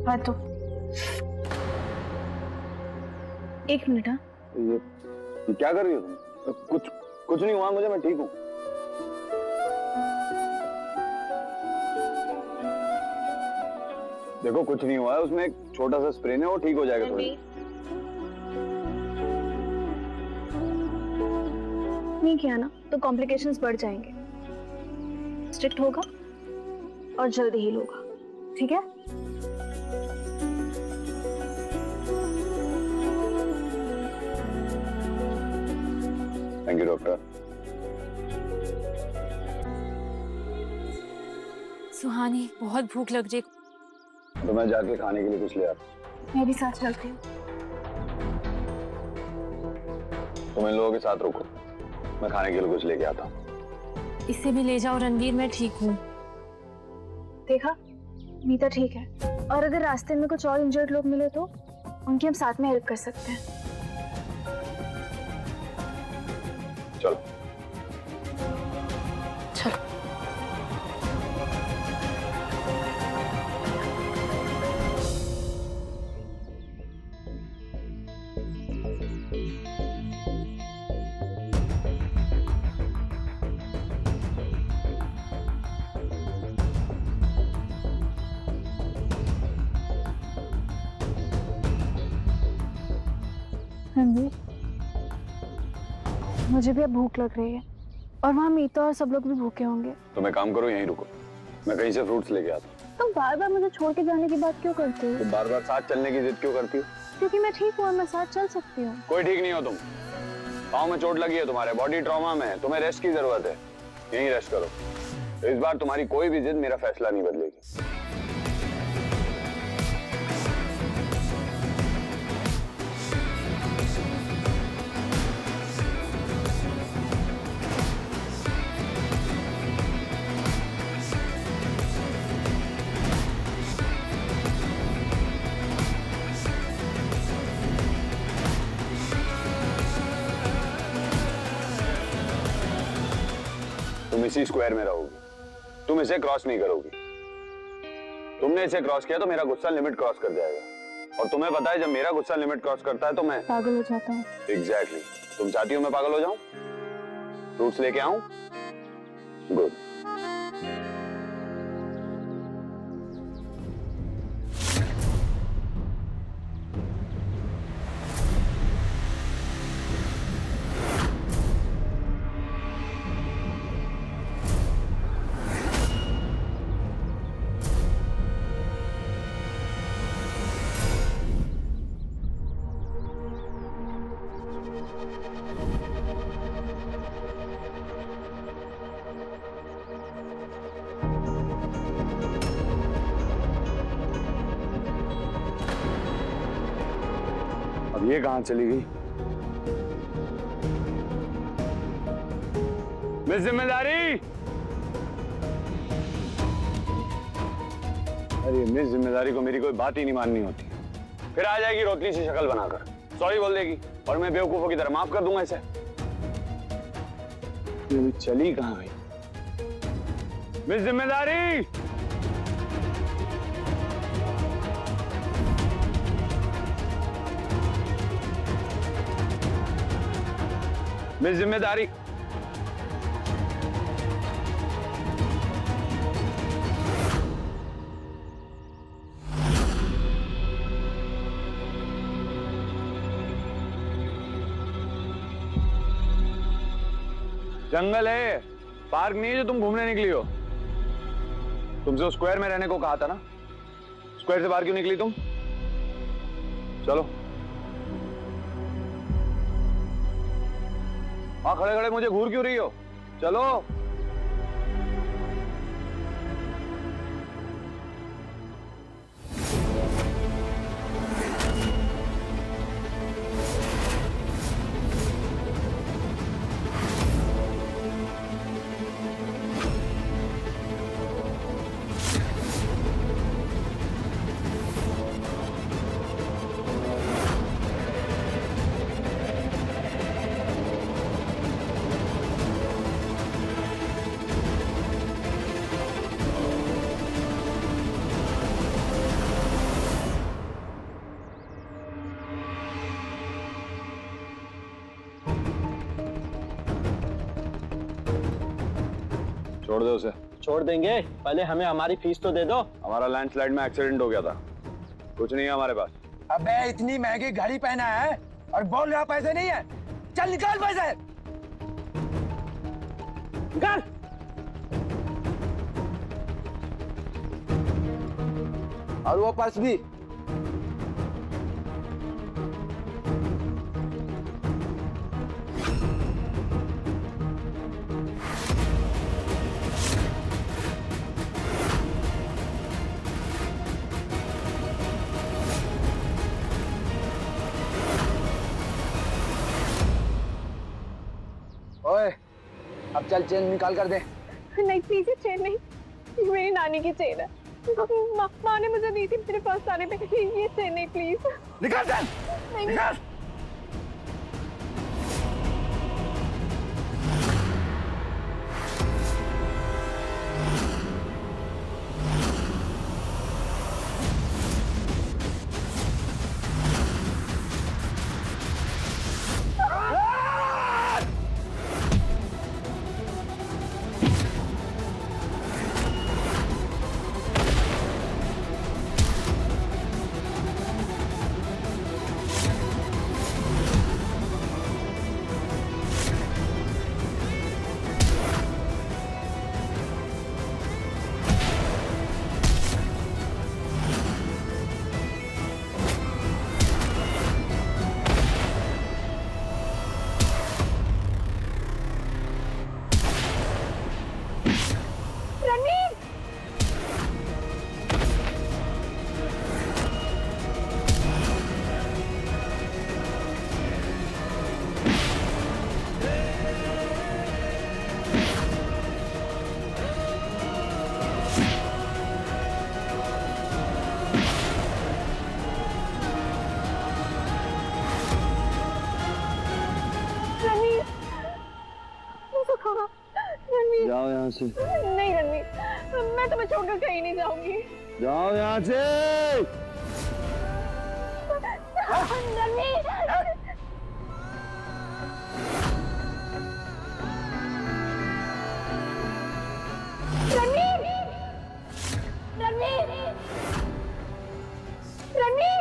हाँ तो एक मिनट। हाँ ये क्या कर रही हो तुम? कुछ नहीं हुआ मुझे, मैं ठीक हूँ। देखो कुछ नहीं हुआ है, उसमें एक छोटा सा स्प्रे है, वो ठीक हो जाएगा थोड़ी। नहीं किया ना तो कॉम्प्लिकेशंस बढ़ जाएंगे। स्ट्रिक्ट होगा और जल्दी हील होगा, ठीक है? Thank you doctor. सुहानी, बहुत भूख लग रही। तो मैं जाके खाने के लिए कुछ ले आता। मैं भी साथ चलती हूँ। तुम इन लोगों के साथ रुको, मैं खाने के लिए कुछ लेके आता हूँ। इसे भी ले जाओ रणवीर, मैं ठीक हूँ। देखा, मीता ठीक है। और अगर रास्ते में कुछ और इंजर्ड लोग मिले तो उनकी हम साथ में हेल्प कर सकते हैं। चलो चलो। रणवीर, मुझे भी अब भूख लग रही है और वहाँ मीता और सब लोग भी भूखे होंगे। तो मैं काम करो, यहीं रुको, मैं कहीं से फ्रूट्स लेके आता हूँ। तुम बार बार मुझे छोड़ के जाने की बात क्यों करते हो? तुम बार बार साथ चलने की जिद क्यों करती हो? क्योंकि मैं ठीक हूँ और मैं साथ चल सकती हूँ। कोई ठीक नहीं हो तुम। पाँव में चोट लगी है तुम्हारे, बॉडी ट्रॉमा में है, तुम्हें रेस्ट की जरूरत है। यहीं रेस्ट करो। तो इस बार तुम्हारी कोई भी जिद मेरा फैसला नहीं बदलेगी। तुम इसी स्क्वायर में रहोगी, तुम इसे क्रॉस नहीं करोगी। तुमने इसे क्रॉस किया तो मेरा गुस्सा लिमिट क्रॉस कर जाएगा, और तुम्हें पता है जब मेरा गुस्सा लिमिट क्रॉस करता है तो मैं पागल हो जाता हूँ। एग्जैक्टली। तुम चाहती हो मैं पागल हो जाऊं? फ्रूट्स लेके आऊं? गुड। अब ये कहां चली गई? मिस जिम्मेदारी! अरे मिस जिम्मेदारी को मेरी कोई बात ही नहीं माननी होती, फिर आ जाएगी रोतली सी शक्ल बनाकर, सॉरी बोल देगी और मैं बेवकूफों की तरह माफ कर दूंगा इसे। ये चली कहां गई? मिस जिम्मेदारी! मिस जिम्मेदारी! जंगल है, पार्क नहीं है जो तुम घूमने निकली हो। तुमसे उस स्क्वायर में रहने को कहा था ना, स्क्वायर से बाहर क्यों निकली तुम? चलो। वहां खड़े खड़े मुझे घूर क्यों रही हो? चलो। छोड़ दे उसे। छोड़ देंगे, पहले हमें हमारी फीस तो दे दो। हमारा लैंडस्लाइड में एक्सीडेंट हो गया था, कुछ नहीं है हमारे पास। अबे इतनी महंगी घड़ी पहना है और बोल रहा पैसे नहीं है। चल निकाल पैसे, निकाल। और वो पर्स भी। ओए, अब चल चेन निकाल कर दे। नहीं प्लीज, ये चेन नहीं, ये मेरी नानी की चेन है। माँ ने मुझे दी थी मेरे पास आने पे। ये चेन नहीं प्लीज। निकाल चल, निकाल। जाओ यहाँ से। नहीं रणवीर, मैं तुम्हें छोड़कर कहीं नहीं जाऊंगी। जाओ यहाँ से। रणवीर, रणवीर, रणवीर, रणवीर।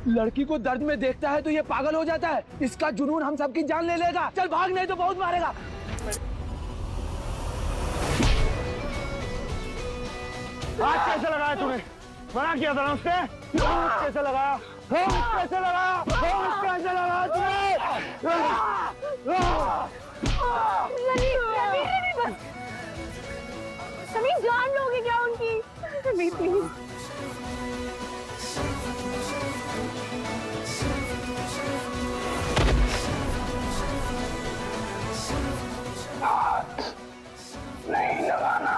लड़की को दर्द में देखता है तो ये पागल हो जाता है। इसका जुनून हम सबकी जान ले लेगा। चल भाग, नहीं तो बहुत मारेगा। हाथ कैसे लगाया तूने? मना किया था ना उसने? कैसे लगाया? कैसे लगाया? कैसे लगाया तूने? सभी जान लोगे क्या उनकी? प्लीज। हाथ नहीं लगाना।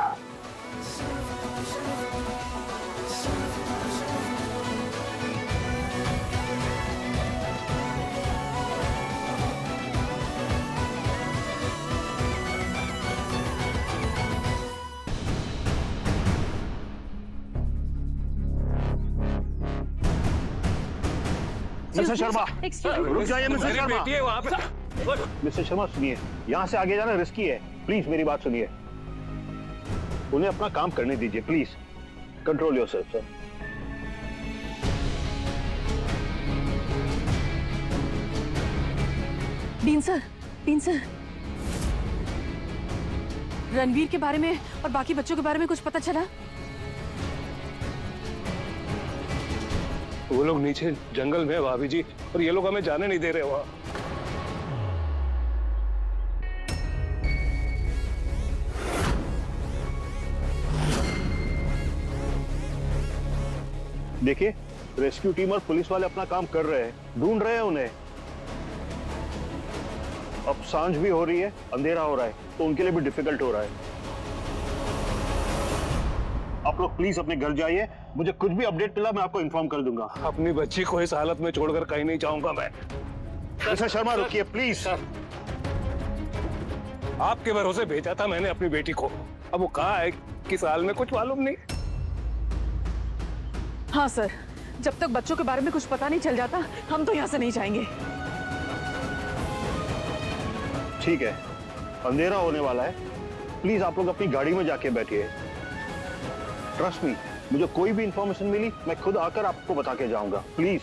मिस्टर शर्मा, रुक जाइए मिस्टर शर्मा। बेटी है वहाँ पे। मिस्टर शर्मा सुनिए, यहाँ से आगे जाना रिस्की है, प्लीज मेरी बात सुनिए। उन्हें अपना काम करने दीजिए, please control yourself sir. Dean sir, Ranveer के बारे में और बाकी बच्चों के बारे में कुछ पता चला? वो लोग नीचे जंगल में है भाभी जी, और ये लोग हमें जाने नहीं दे रहे वहाँ। देखिए, रेस्क्यू टीम और पुलिस वाले अपना काम कर रहे हैं, ढूंढ रहे हैं उन्हें। अब सांझ भी हो रही है, अंधेरा हो रहा है, तो उनके लिए भी डिफिकल्ट हो रहा है। आप लोग प्लीज अपने घर जाइए, मुझे कुछ भी अपडेट मिला मैं आपको इन्फॉर्म कर दूंगा। अपनी बच्ची को इस हालत में छोड़कर कहीं नहीं जाऊंगा मैं। मिस्टर शर्मा रुकिए प्लीज। आपके भरोसे भेजा था मैंने अपनी बेटी को, अब वो कहाँ है किस हाल में कुछ मालूम नहीं। हाँ सर, जब तक बच्चों के बारे में कुछ पता नहीं चल जाता हम तो यहाँ से नहीं जाएंगे। ठीक है, अंधेरा होने वाला है, प्लीज आप लोग अपनी गाड़ी में जाके बैठिए। ट्रस्ट मी, मुझे कोई भी इंफॉर्मेशन मिली मैं खुद आकर आपको बता के जाऊंगा, प्लीज।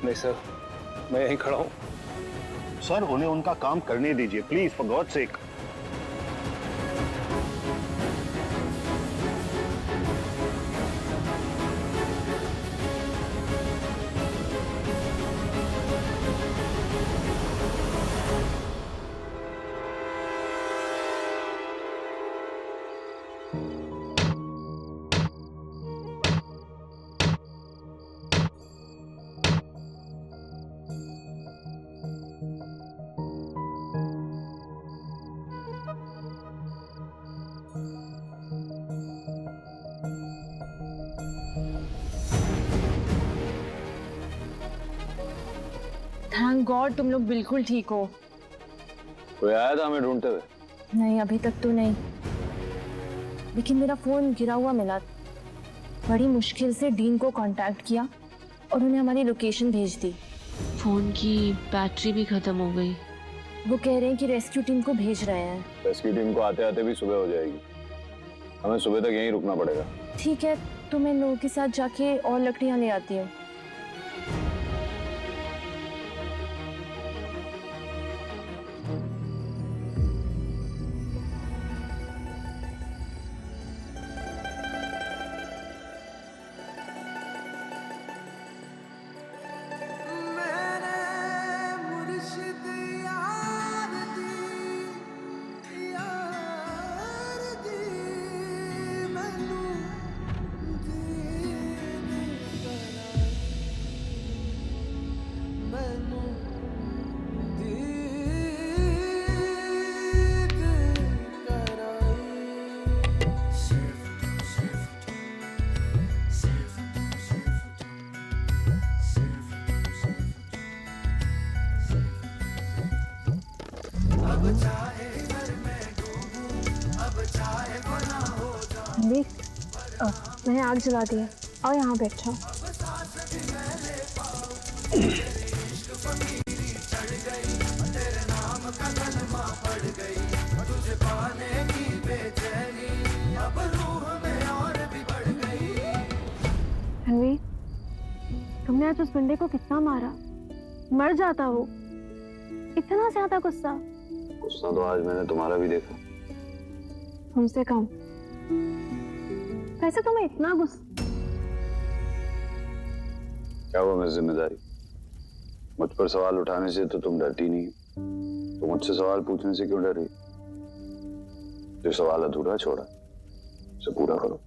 नहीं सर, मैं यहीं खड़ा हूँ। सर उन्हें उनका काम करने दीजिए please, for God sake. Thank God तुम लोग बिल्कुल ठीक हो। कोई आया था हमें ढूंढते हुए? नहीं, अभी तक तो नहीं, लेकिन मेरा फोन गिरा हुआ मिला। बड़ी मुश्किल से डीन को कांटेक्ट किया और उन्हें हमारी लोकेशन भेज दी। फोन की बैटरी भी खत्म हो गई। वो कह रहे हैं कि रेस्क्यू टीम को भेज रहे हैं। रेस्क्यू टीम को आते आते भी सुबह हो जाएगी, हमें सुबह तक यहीं रुकना पड़ेगा। ठीक है, तो मैं लोगों के साथ जाके और लकड़ियां ले आती हूँ। मैंने आग जला दी है और यहाँ बैठा। रणवीर, तुमने आज उस गुंडे को कितना मारा, मर जाता वो। इतना ज्यादा गुस्सा। गुस्सा तो आज मैंने तुम्हारा भी देखा। हमसे कम। कैसे तुम्हें इतना गुस्सा? क्या हुआ मेरी जिम्मेदारी? मुझ पर सवाल उठाने से तो तुम डरती नहीं, तो मुझसे सवाल पूछने से क्यों डर रही? जो सवाल अधूरा छोड़ा उसे पूरा करो।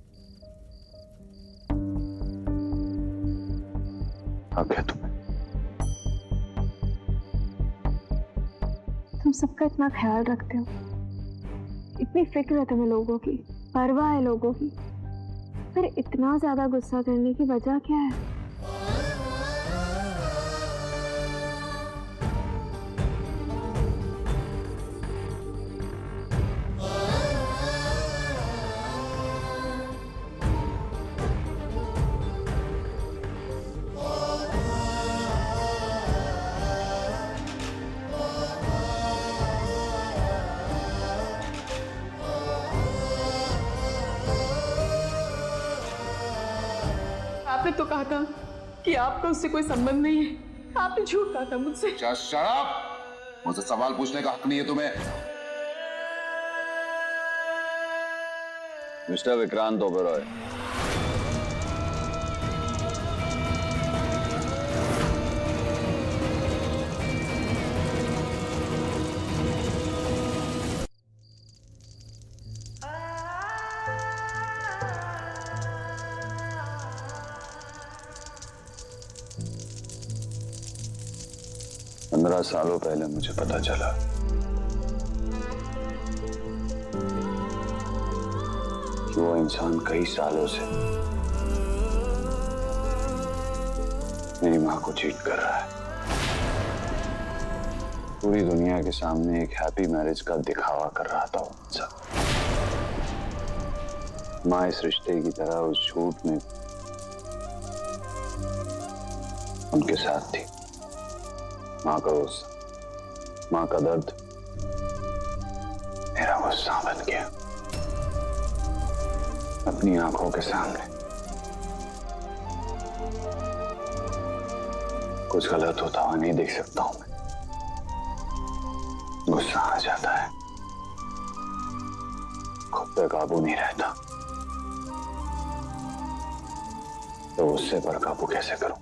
हाँ, क्या तुम सबका इतना ख्याल रखते हो, इतनी फिक्र है तुम्हें लोगों की, परवाह है लोगों की, फिर इतना ज्यादा गुस्सा करने की वजह क्या है? आपने तो कहा था कि आपका उससे कोई संबंध नहीं है। आपने झूठ कहा था मुझसे। शराब, मुझसे सवाल पूछने का हक नहीं है तुम्हें। मिस्टर विक्रांत ओबेरॉय, 15 सालों पहले मुझे पता चला कि वो इंसान कई सालों से मेरी मां को चीट कर रहा है। पूरी दुनिया के सामने एक हैप्पी मैरिज का दिखावा कर रहा था वो इंसान। मां इस रिश्ते की तरह उस झूठ में उनके साथ थी। मां का गुस्सा, मां का दर्द मेरा गुस्सा बन गया अपनी आंखों के सामने। कुछ गलत होता हुआ नहीं देख सकता हूं मैं। गुस्सा आ जाता है, खुद पे काबू नहीं रहता, तो गुस्से पर काबू कैसे करूं?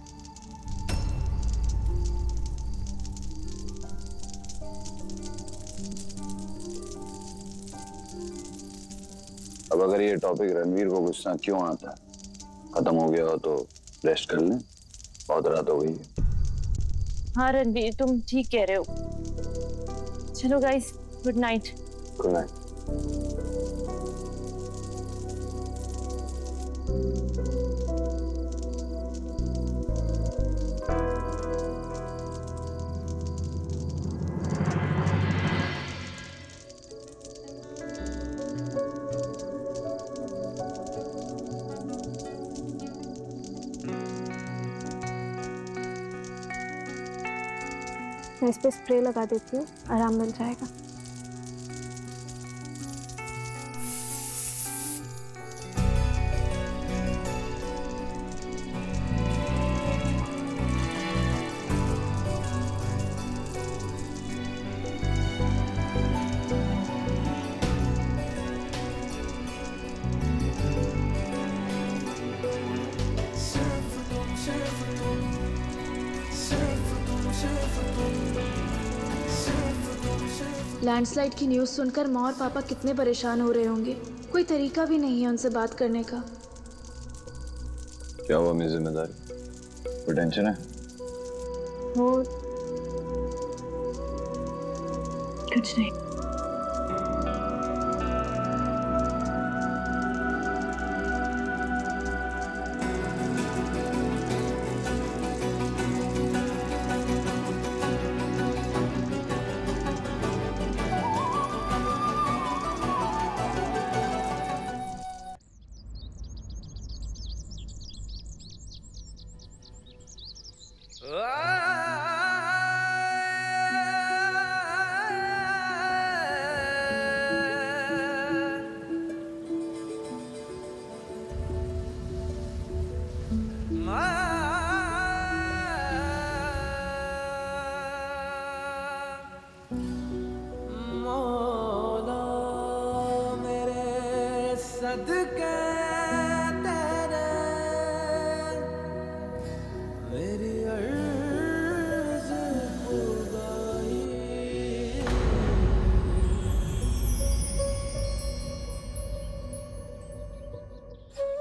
अब अगर ये टॉपिक रणवीर को गुस्सा क्यों आता है खत्म हो गया हो तो रेस्ट कर लें, बहुत रात हो गई है। हाँ रणवीर, तुम ठीक कह रहे हो। चलो guys, good night. Good night. मैं इस पे स्प्रे लगा देती हूँ, आराम मिल जाएगा। लैंडस्लाइड की न्यूज़ सुनकर माँ और पापा कितने परेशान हो रहे होंगे। कोई तरीका भी नहीं है उनसे बात करने का। क्या हुआ मेरी जिम्मेदारी? कोई टेंशन है? वो कुछ नहीं।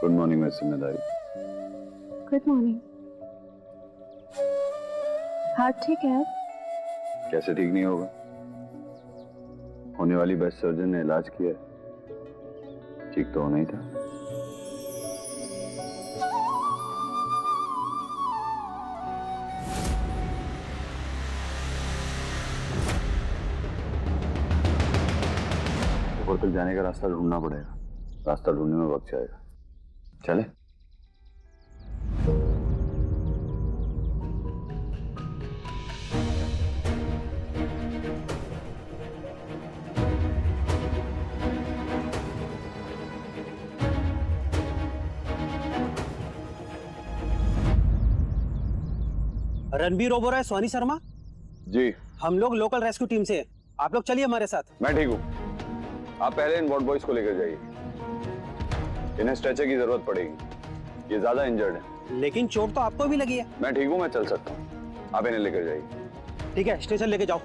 गुड मॉर्निंग मेरी जिम्मेदारी। Good morning. हार्ट ठीक है? कैसे ठीक नहीं होगा? होने वाली बेस्ट सर्जन ने इलाज किया है, ठीक तो होना ही था। ऊपर तक जाने का रास्ता ढूंढना पड़ेगा। रास्ता ढूंढने में वक्त जाएगा। चले? रणबीर ओबेरॉय, सोनी शर्मा जी। हम लोग लोकल रेस्क्यू टीम से हैं। आप लोग चलिए हमारे साथ। मैं ठीक हूँ, आप पहले इन वार्ड बॉयज को लेकर जाइए। इन्हें स्ट्रेचर की जरूरत पड़ेगी, ये ज्यादा इंजर्ड है। लेकिन चोट तो आपको भी लगी है। मैं ठीक हूँ, मैं चल सकता हूँ, आप इन्हें लेकर जाइए। ठीक है, स्ट्रेचर लेके जाओ।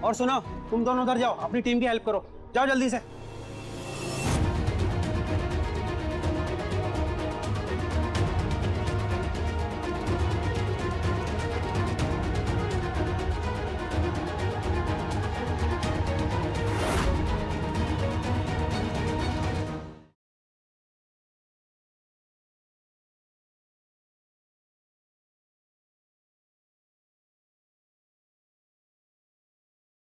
और सुनो, तुम दोनों उधर जाओ, अपनी टीम की हेल्प करो। जाओ जल्दी से।